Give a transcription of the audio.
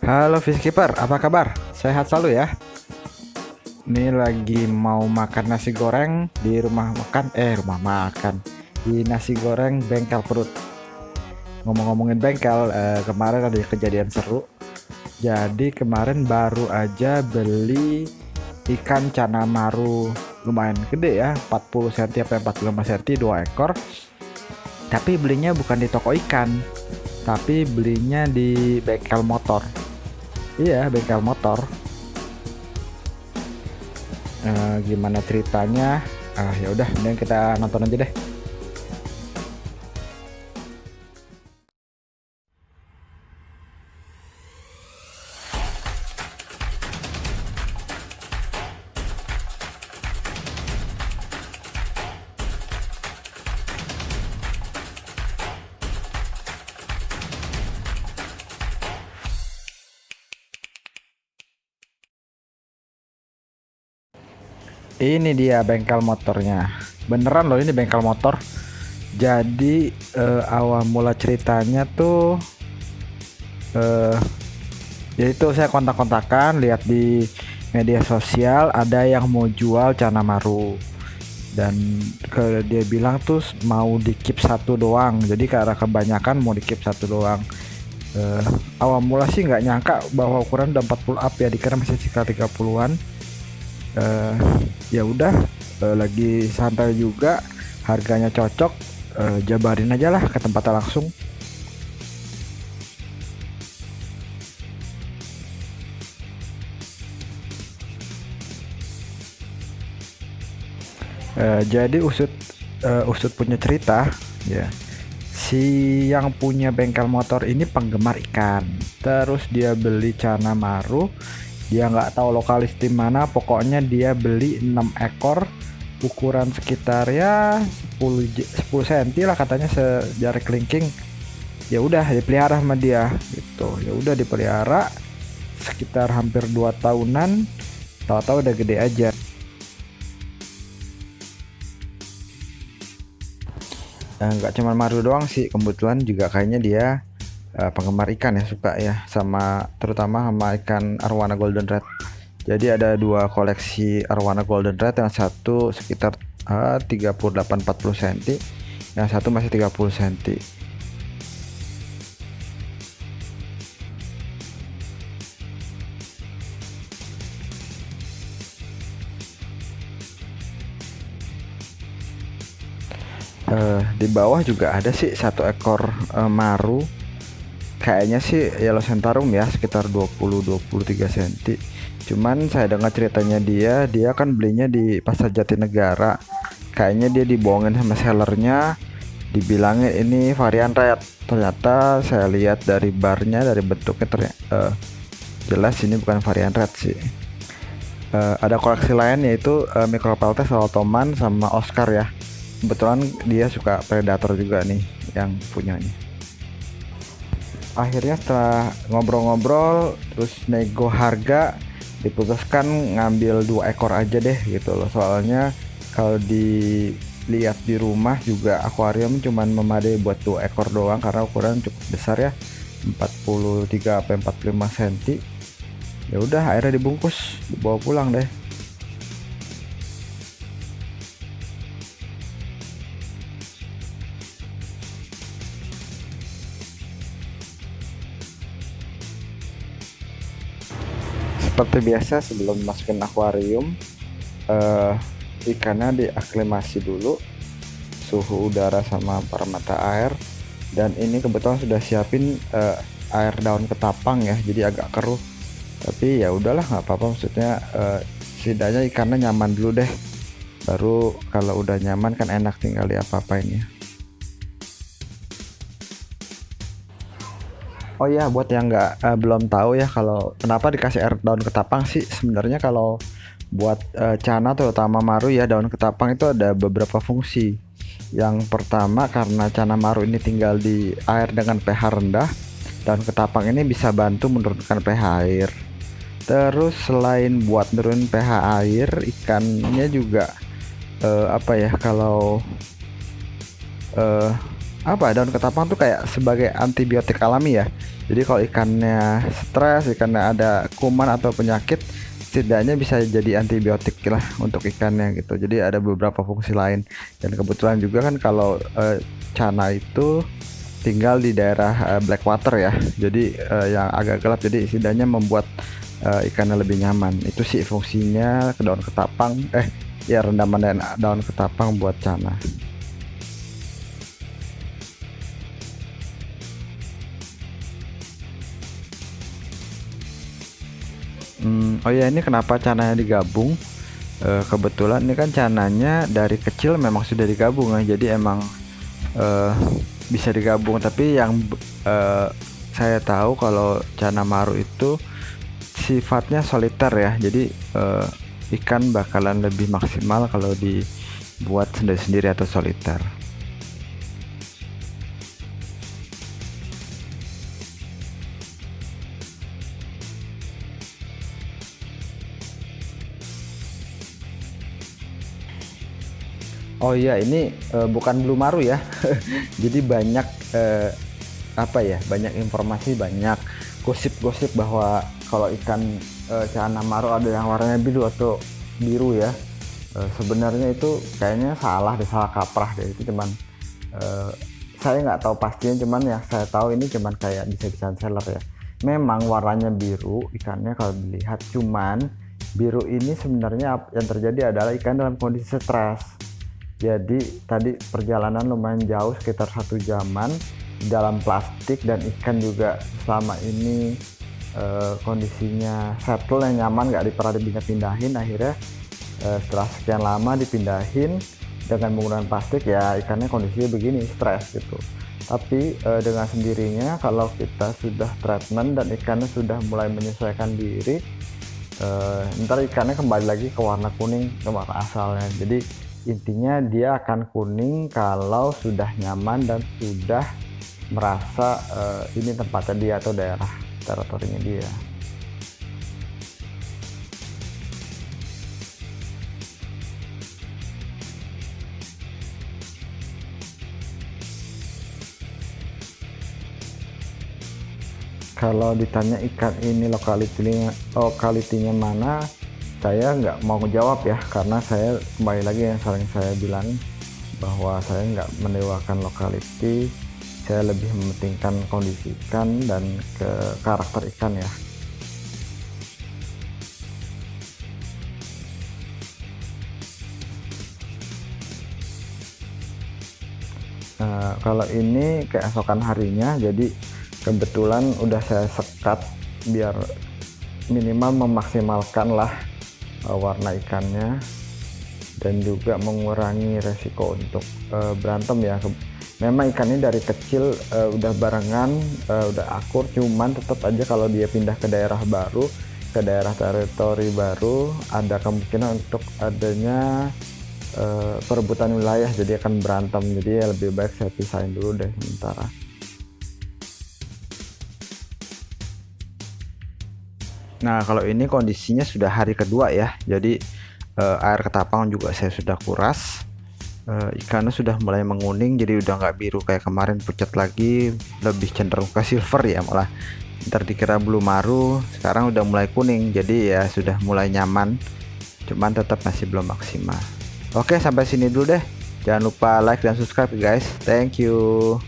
Halo Fishkeeper, apa kabar? Sehat selalu ya. Ini lagi mau makan nasi goreng di rumah makan di nasi goreng bengkel perut. Ngomong-ngomongin bengkel, kemarin ada kejadian seru. Jadi kemarin baru aja beli ikan cana maru lumayan gede ya, 40 cm sampai 45 cm 2 ekor. Tapi belinya bukan di toko ikan, tapi belinya di bengkel motor. Iya, bengkel motor. Gimana ceritanya? Ya udah, mending kita nonton aja deh. Ini dia bengkel motornya. Beneran loh, ini bengkel motor. Jadi awal mula ceritanya tuh yaitu saya kontak-kontakan, lihat di media sosial ada yang mau jual Cana Maru, dan dia bilang tuh mau di keep satu doang, jadi karena kebanyakan mau di keep satu doang. Awal mula sih nggak nyangka bahwa ukuran udah 40 up ya, dikira masih sekitar 30-an. Ya udah, lagi santai juga, harganya cocok, jabarin aja lah ke tempatnya langsung. Jadi usut punya cerita ya, si yang punya bengkel motor ini penggemar ikan, terus dia beli Cana Maru, dia nggak tahu lokalis di mana, pokoknya dia beli 6 ekor ukuran sekitar ya 10 cm lah katanya, sejari kelingking. Ya udah dipelihara sama dia gitu, ya udah dipelihara sekitar hampir 2 tahunan, tahu-tahu udah gede aja. Nggak cuma Maru doang sih, kebetulan juga kayaknya dia penggemar ikan ya, suka ya sama, terutama sama ikan arwana golden red. Jadi ada dua koleksi arwana golden red, yang satu sekitar 38-40 cm, yang satu masih 30 cm. Di bawah juga ada sih satu ekor Maru, kayaknya sih Yellow Centaurum ya, sekitar 20-23 cm. Cuman saya dengar ceritanya, dia kan belinya di Pasar Jatinegara, kayaknya dia dibohongin sama sellernya, dibilangin ini varian red. Ternyata saya lihat dari barnya, dari bentuknya, ternyata jelas ini bukan varian red sih. Ada koleksi lain yaitu Micropeltes Saltoman sama Oscar ya, kebetulan dia suka predator juga nih yang punyanya. Akhirnya setelah ngobrol-ngobrol terus nego harga, diputuskan ngambil 2 ekor aja deh gitu loh, soalnya kalau dilihat di rumah juga akuarium cuman memadai buat 2 ekor doang karena ukuran cukup besar ya, 43-45 cm. Ya udah akhirnya dibungkus, dibawa pulang deh. Seperti biasa sebelum masukin akuarium, ikannya diaklimasi dulu suhu udara sama parameter air, dan ini kebetulan sudah siapin air daun ketapang ya, jadi agak keruh, tapi ya udahlah nggak apa-apa, maksudnya setidaknya ikannya nyaman dulu deh, baru kalau udah nyaman kan enak tinggal diapa-apain ya. Oh ya, buat yang nggak belum tahu ya, kalau kenapa dikasih air daun ketapang sih, sebenarnya kalau buat Cana terutama Maru ya, daun ketapang itu ada beberapa fungsi. Yang pertama, karena Cana Maru ini tinggal di air dengan pH rendah, daun ketapang ini bisa bantu menurunkan pH air. Terus selain buat nurunin pH air, ikannya juga apa ya, kalau eh, apa, daun ketapang tuh kayak sebagai antibiotik alami ya. Jadi kalau ikannya stres, ikannya ada kuman atau penyakit, setidaknya bisa jadi antibiotik lah untuk ikannya gitu. Jadi ada beberapa fungsi lain. Dan kebetulan juga kan kalau cana itu tinggal di daerah Blackwater ya. Jadi yang agak gelap, jadi setidaknya membuat ikannya lebih nyaman. Itu sih fungsinya ke daun ketapang, ya rendaman dan daun ketapang buat cana. Oh ya, ini kenapa cananya digabung? Kebetulan ini kan cananya dari kecil memang sudah digabung ya, jadi emang eh, bisa digabung. Tapi yang eh, saya tahu kalau cana maru itu sifatnya soliter ya, jadi ikan bakalan lebih maksimal kalau dibuat sendiri-sendiri atau soliter. Oh iya, ini bukan Blue Maru ya. Jadi banyak apa ya, banyak informasi, banyak gosip-gosip bahwa kalau ikan cana maru ada yang warnanya biru atau biru ya. Sebenarnya itu kayaknya salah deh, salah kaprah deh. Itu cuman eh, saya nggak tahu pastinya, cuman ya saya tahu ini cuman kayak bisa di seller ya. Memang warnanya biru ikannya kalau dilihat, cuman biru ini sebenarnya yang terjadi adalah ikan dalam kondisi stres. Jadi tadi perjalanan lumayan jauh, sekitar 1 jaman di dalam plastik, dan ikan juga selama ini kondisinya settle yang nyaman, nggak pernah dipindah-pindahin. Akhirnya setelah sekian lama dipindahin dengan menggunakan plastik, ya ikannya kondisinya begini, stres gitu. Tapi dengan sendirinya kalau kita sudah treatment dan ikannya sudah mulai menyesuaikan diri, ntar ikannya kembali lagi ke warna kuning, ke warna asalnya. Jadi intinya dia akan kuning kalau sudah nyaman dan sudah merasa ini tempatnya dia atau daerah teritorinya dia. Kalau ditanya ikan ini lokalitinya mana, saya nggak mau menjawab ya, karena saya kembali lagi yang sering saya bilang bahwa saya nggak mendewakan lokality. Saya lebih mementingkan kondisi ikan dan ke karakter ikan ya. Kalau ini keesokan harinya, jadi kebetulan udah saya sekat biar minimal memaksimalkan lah warna ikannya, dan juga mengurangi resiko untuk berantem ya. Memang ikannya dari kecil udah barengan, udah akur, cuman tetap aja kalau dia pindah ke daerah baru, ke daerah teritori baru, ada kemungkinan untuk adanya perebutan wilayah, jadi akan berantem. Jadi ya lebih baik saya pisahin dulu deh sementara. Nah, kalau ini kondisinya sudah hari kedua ya, jadi air ketapang juga saya sudah kuras. Ikannya sudah mulai menguning, jadi udah nggak biru kayak kemarin pucat lagi, lebih cenderung ke silver ya malah. Ntar dikira blue maru, sekarang udah mulai kuning, jadi ya sudah mulai nyaman, cuman tetap masih belum maksimal. Oke, sampai sini dulu deh. Jangan lupa like dan subscribe guys. Thank you.